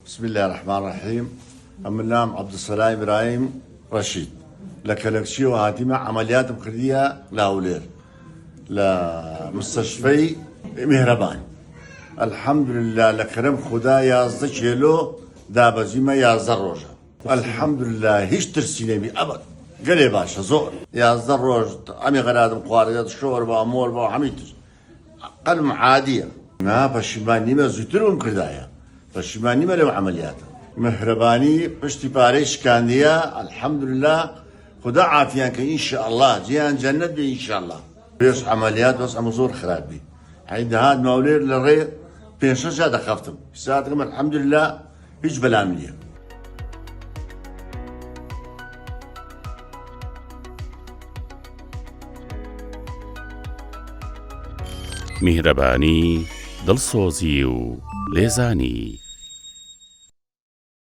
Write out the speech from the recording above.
بسم الله الرحمن الرحيم. أم نام عبد السلام إبراهيم رشيد لكلكشي وهاتمة عمليات مخدية لهولير لمستشفى مهربان. الحمد لله لكرم خدا يازده كيلو دابزيما يازده روجا. الحمد لله هيش ترسيني بي أبد قلي باشا زور يازده روج أمي غرادم قواريات شوربا موربا حميتش قلم عادية ما بشماني ما زيترون كردايا بشماني ما لو عمليات مهرباني بشتي باريش كانديا. الحمد لله خدا عافيان إن شاء الله جيان جنة بي إن شاء الله بيش عمليات بس أمزور خرابي عند هاد مولير للري بينشان شادا خفتم ساعتكم الحمد لله هيج بلامية. میهرەبانی دڵسۆزی و لێزانی